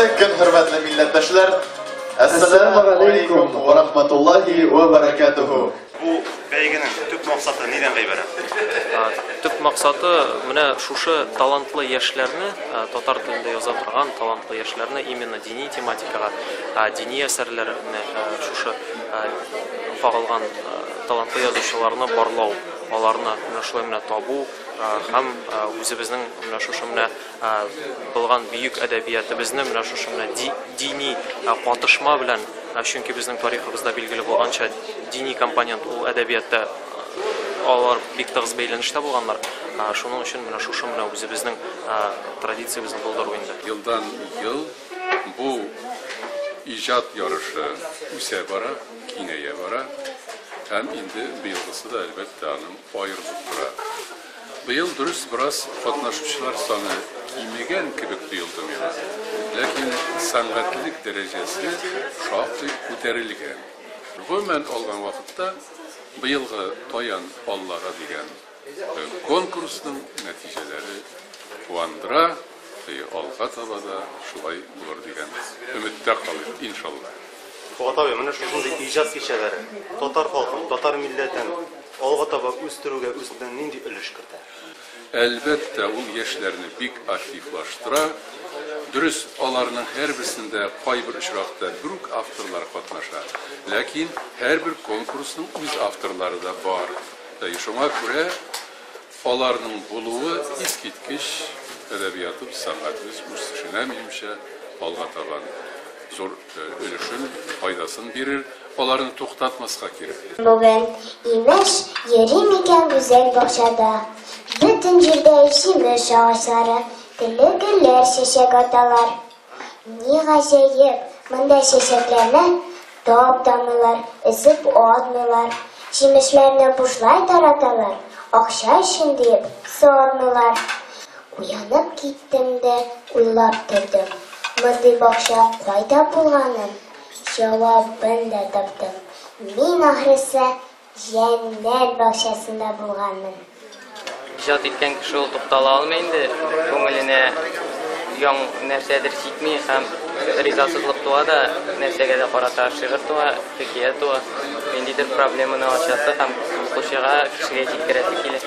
gün hürmetli millettaşlar. Assalamu alaikum ve rahmetullahi ve berekatuhu. Bu beygenin tüp maksadı neden ibaret? Tüp maksadı mine şuşu talantlı yaşlarını, tatar tilinde yazа turgan talantlı yaşlarını именно dini tematikaga, dini eserlerini şuşu fagılgan talantlı yazıcılarını barlау, аларны шулай менә табу һәм үзебезнең менә шушы менә булган бөек әдәбиятыбызны менә шушы менә дини катышма белән, чөнки безнең тарихыбызда билгеле булганча дини компонент ул әдәбиятта алар бик тыгыз бәйләнештә булганнар. Шуның өчен менә шушы менә үзебезнең традициябызны булдыру инде. Yıldan yıl bu icad yarışı үсә бара, киңәя бара. Hem indi bıyılgısı da elbette hanım ayrılıp dura. Bıyıl dürüst biraz katnaşmışlar sana giymegen kibik bıyıldı mıyla. Lakin sanatlilik derecesi şahtı kuterilgen. Hemen olgan vakitte bıyılgı toyan Allah'a digen konkursunun neticeleri kuandıra alga tabada şulay bulur digen ümitte kalır inşallah. Fuat abi, mana shunday ijod kechalari tatar xalqin, tatar millatini olg'a taба o'stiruvga o'zidan nindi ulush kirdi? Elbette ul yaşlarını bik aktiflaştıra. Dürüst onların her birisinde pay bir işrakta büyük avtorlar katnaşa. Lakin her bir konkursun öz avtorları da var. Şuna göre onların buluğu iskitkiş edebiyatı sanatımız üstüşünemeymişe alga taban. Zor ölüşün faydasını verir, onlarını toxtatmasqa kerak. Bugün imiş yerim iken güzel bahçada. Bütün jirde işimiş ağaçları, güllü güller şişek atalar. Ne gacayip, mında şişeklerine doğup damılar, ısıp oğatmılar. Şimişlerini buşlay taratalar, akşay şindiyip soğutmılar. Uyanıp gittim de uylap durdım. Mınday bakşa qayda bulganım, cevabını da taptım. Min ahirisi cennet bakşasında bulganım. İcad etken kişi ol to'xtala olmaydi. Ko'ngilini yon narsadir chekmay ham rizasizlik tuadi, narsaga da qarata shig'ir tuadi, hikoya tuadi. Mendidir problemani ochadi ham o'shaga kishiga yetkazadi keladi.